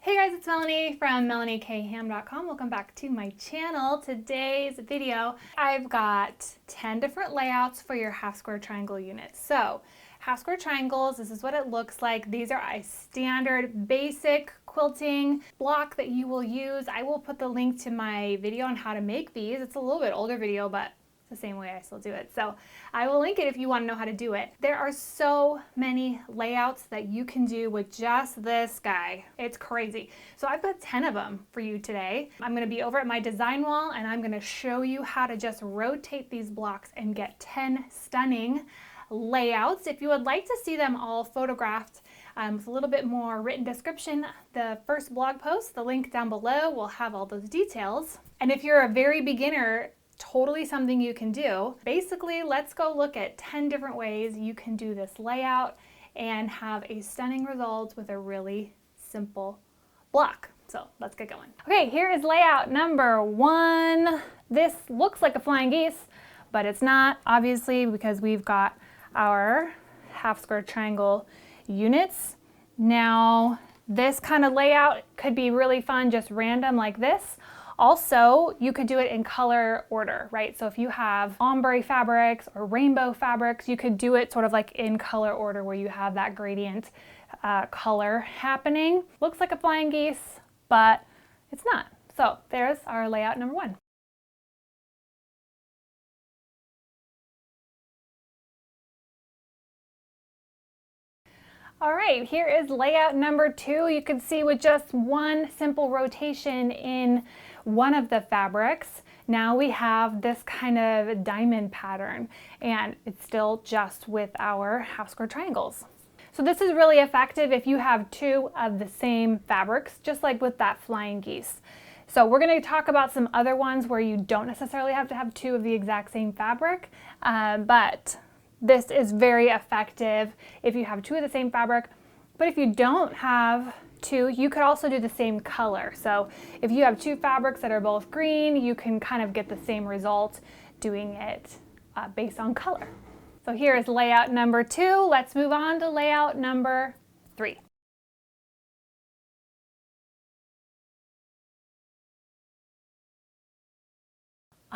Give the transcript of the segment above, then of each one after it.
Hey guys, it's Melanie from melaniekham.com. Welcome back to my channel. Today's video, I've got 10 different layouts for your half square triangle units. So half square triangles, this is what it looks like. These are a standard basic quilting block that you will use. I will put the link to my video on how to make these. It's a little bit older video, but the same way I still do it. So I will link it if you want to know how to do it. There are so many layouts that you can do with just this guy. It's crazy. So I've got 10 of them for you today. I'm going to be over at my design wall and I'm going to show you how to just rotate these blocks and get 10 stunning layouts. If you would like to see them all photographed with a little bit more written description, the first blog post, the link down below, will have all those details. And if you're a very beginner, totally something you can do. Basically, let's go look at 10 different ways you can do this layout and have a stunning result with a really simple block. So let's get going. Okay, here is layout number 1. This looks like a flying geese, but it's not, obviously, because we've got our half square triangle units. Now, this kind of layout could be really fun, just random like this. Also, you could do it in color order, right? So if you have ombre fabrics or rainbow fabrics, you could do it sort of like in color order where you have that gradient color happening. Looks like a flying geese, but it's not. So there's our layout number 1. All right, here is layout number 2. You can see with just one simple rotation in one of the fabrics, now we have this kind of diamond pattern, and it's still just with our half square triangles. So this is really effective if you have 2 of the same fabrics, just like with that flying geese. So we're going to talk about some other ones where you don't necessarily have to have 2 of the exact same fabric, but this is very effective if you have 2 of the same fabric. But if you don't have 2, you could also do the same color. So if you have 2 fabrics that are both green, you can kind of get the same result doing it based on color. So here is layout number 2. Let's move on to layout number 3.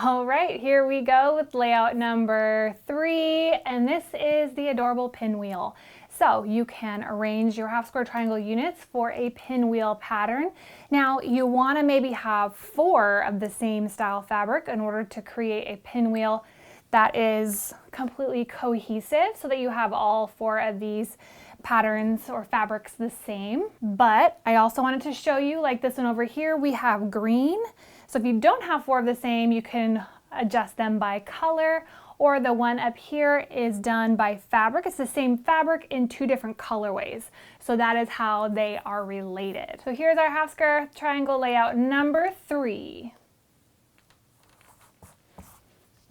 All right, here we go with layout number 3, and this is the adorable pinwheel. So you can arrange your half square triangle units for a pinwheel pattern. Now you want to maybe have 4 of the same style fabric in order to create a pinwheel that is completely cohesive so that you have all 4 of these patterns or fabrics the same. But I also wanted to show you, like this one over here, we have green. So if you don't have 4 of the same, you can adjust them by color, or the one up here is done by fabric. It's the same fabric in 2 different colorways. So that is how they are related. So here's our half square triangle layout number 3.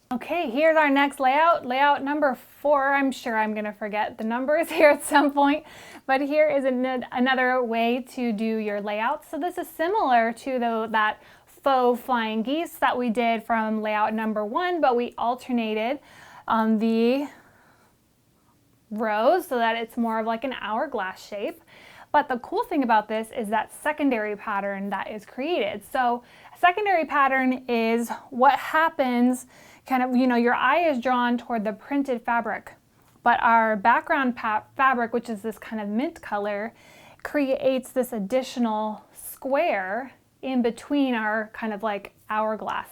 Okay, here's our next layout, layout number 4. I'm sure I'm gonna forget the numbers here at some point, but here is another way to do your layout. So this is similar to that faux flying geese that we did from layout number 1, but we alternated on the rows so that it's more of like an hourglass shape. But the cool thing about this is that secondary pattern that is created. So a secondary pattern is what happens kind of, your eye is drawn toward the printed fabric, but our background fabric, which is this kind of mint color, creates this additional square in between our kind of like hourglass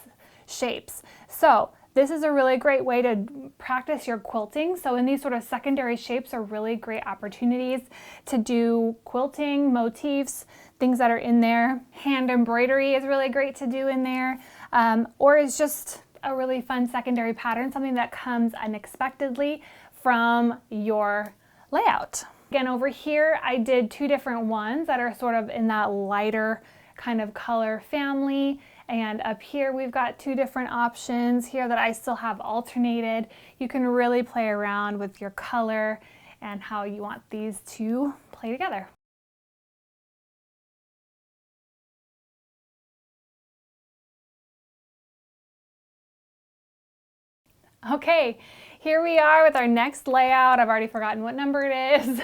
shapes. So this is a really great way to practice your quilting. So in these sort of secondary shapes are really great opportunities to do quilting motifs, things that are in there. Hand embroidery is really great to do in there, or it's just a really fun secondary pattern, something that comes unexpectedly from your layout. Again, over here, I did 2 different ones that are sort of in that lighter kind of color family. And up here, we've got 2 different options here that I still have alternated. You can really play around with your color and how you want these to play together. Okay, here we are with our next layout. I've already forgotten what number it is.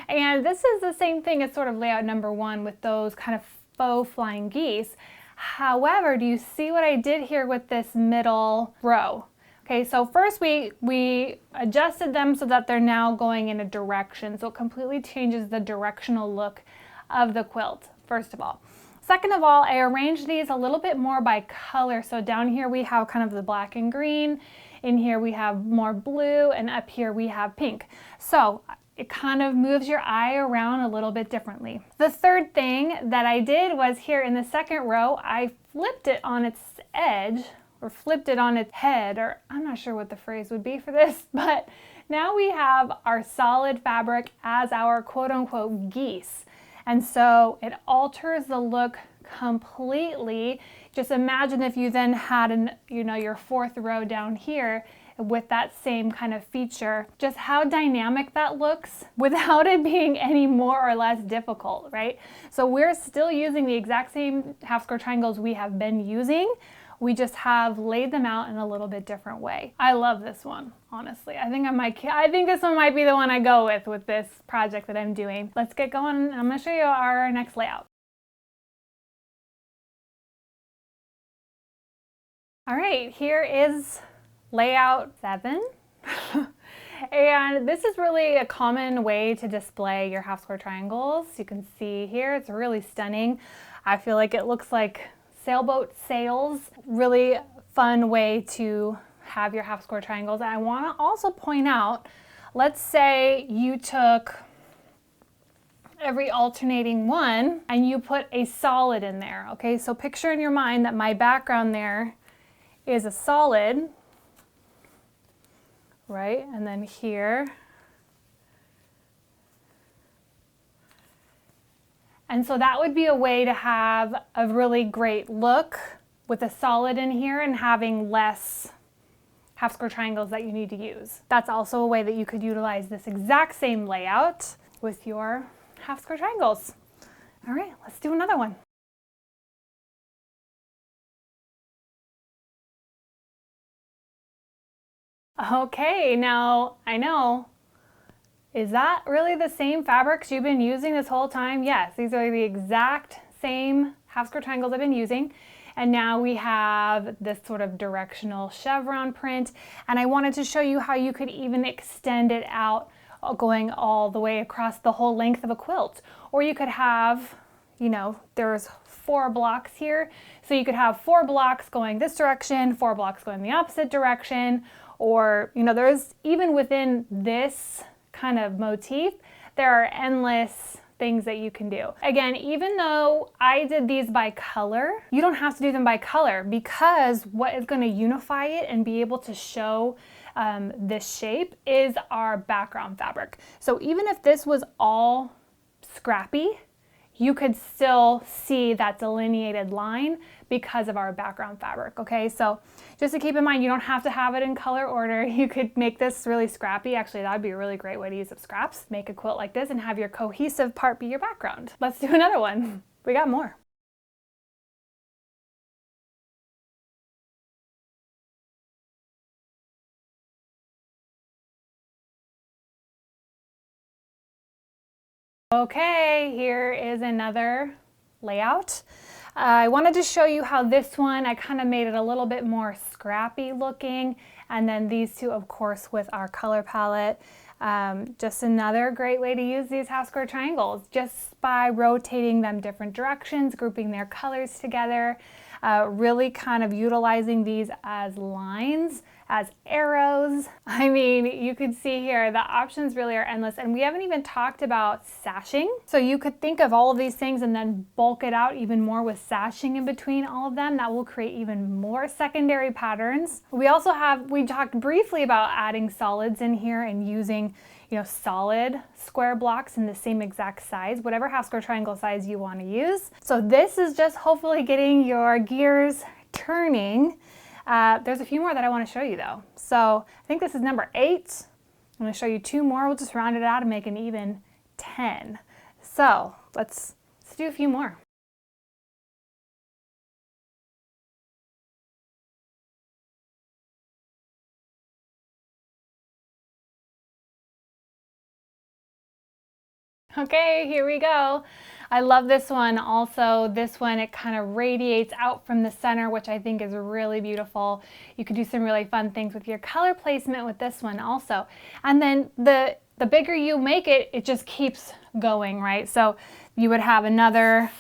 And this is the same thing as sort of layout number 1 with those kind of faux flying geese. However, do you see what I did here with this middle row? Okay, so first we adjusted them so that they're now going in a direction. So it completely changes the directional look of the quilt, first of all. Second of all, I arranged these a little bit more by color. So down here we have kind of the black and green. In here we have more blue, and up here we have pink. So it kind of moves your eye around a little bit differently. The third thing that I did was here in the second row, I flipped it on its edge, or flipped it on its head, or I'm not sure what the phrase would be for this, but now we have our solid fabric as our quote-unquote geese. And so it alters the look completely. Just imagine if you then had your fourth row down here with that same kind of feature, just how dynamic that looks without it being any more or less difficult, right? So we're still using the exact same half square triangles we have been using. We just have laid them out in a little bit different way. I love this one, honestly. I think this one might be the one I go with this project that I'm doing. Let's get going. I'm gonna show you our next layout. All right, here is layout 7. And this is really a common way to display your half square triangles. You can see here, it's really stunning. I feel like it looks like sailboat sails. Really fun way to have your half square triangles. And I want to also point out, let's say you took every alternating one and you put a solid in there. Okay, so picture in your mind that my background there is a solid, right? And then here. And so that would be a way to have a really great look with a solid in here and having less half square triangles that you need to use. That's also a way that you could utilize this exact same layout with your half square triangles. All right, let's do another one. Okay, now I know, is that really the same fabrics you've been using this whole time? Yes, these are the exact same half square triangles I've been using. And now we have this sort of directional chevron print. And I wanted to show you how you could even extend it out, going all the way across the whole length of a quilt. Or you could have, there's 4 blocks here. So you could have 4 blocks going this direction, 4 blocks going the opposite direction. Or, there's even within this kind of motif, there are endless things that you can do. Again, even though I did these by color, you don't have to do them by color, because what is going to unify it and be able to show this shape is our background fabric. So even if this was all scrappy, you could still see that delineated line because of our background fabric, okay? So just to keep in mind, you don't have to have it in color order. You could make this really scrappy. Actually, that would be a really great way to use up scraps. Make a quilt like this and have your cohesive part be your background. Let's do another one. We got more. Okay, here is another layout. I wanted to show you how this one, I kind of made it a little bit more scrappy looking, and then these two, of course, with our color palette. Just another great way to use these half square triangles, just by rotating them different directions, grouping their colors together, really kind of utilizing these as lines, as arrows. I mean, you can see here, the options really are endless, and we haven't even talked about sashing. So you could think of all of these things and then bulk it out even more with sashing in between all of them. That will create even more secondary patterns. We talked briefly about adding solids in here and using, solid square blocks in the same exact size, whatever half square triangle size you want to use. So this is just hopefully getting your gears turning. There's a few more that I want to show you though. So I think this is number 8. I'm going to show you 2 more. We'll just round it out and make an even 10. So let's do a few more. Okay, here we go. I love this one also. This one, it kind of radiates out from the center, which I think is really beautiful. You could do some really fun things with your color placement with this one also. And then the bigger you make it, it just keeps going, right? So you would have another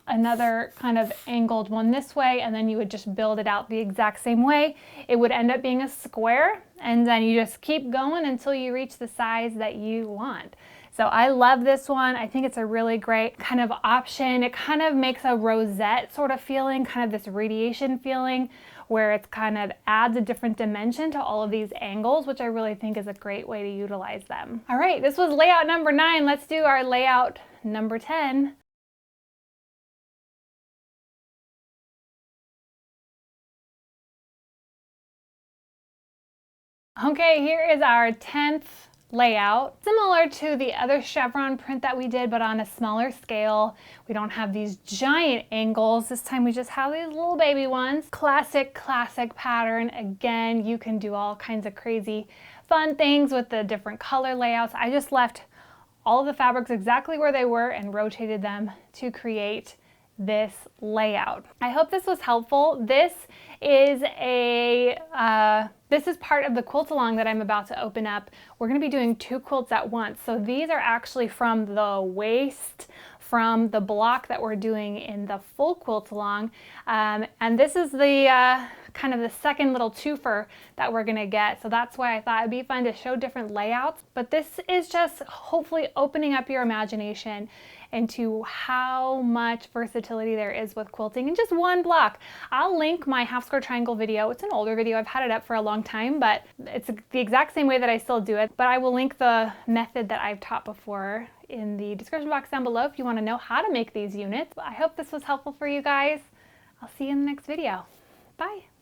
kind of angled one this way, and then you would just build it out the exact same way. It would end up being a square, and then you just keep going until you reach the size that you want. So I love this one. I think it's a really great kind of option. It kind of makes a rosette sort of feeling, kind of this radiation feeling, where it's kind of adds a different dimension to all of these angles, which I really think is a great way to utilize them. All right, this was layout number 9. Let's do our layout number 10. Okay, here is our 10th layout. Similar to the other chevron print that we did, but on a smaller scale. We don't have these giant angles. This time we just have these little baby ones. Classic pattern. Again, you can do all kinds of crazy fun things with the different color layouts. I just left all of the fabrics exactly where they were and rotated them to create this layout. I hope this was helpful. This is part of the quilt along that I'm about to open up. We're going to be doing 2 quilts at once. So these are actually from the waist from the block that we're doing in the full quilt along. And this is the kind of the second little twofer that we're gonna get. So that's why I thought it'd be fun to show different layouts. But this is just hopefully opening up your imagination into how much versatility there is with quilting in just one block. I'll link my half square triangle video. It's an older video. I've had it up for a long time, but it's the exact same way that I still do it. But I will link the method that I've taught before in the description box down below if you want to know how to make these units. I hope this was helpful for you guys. I'll see you in the next video. Bye.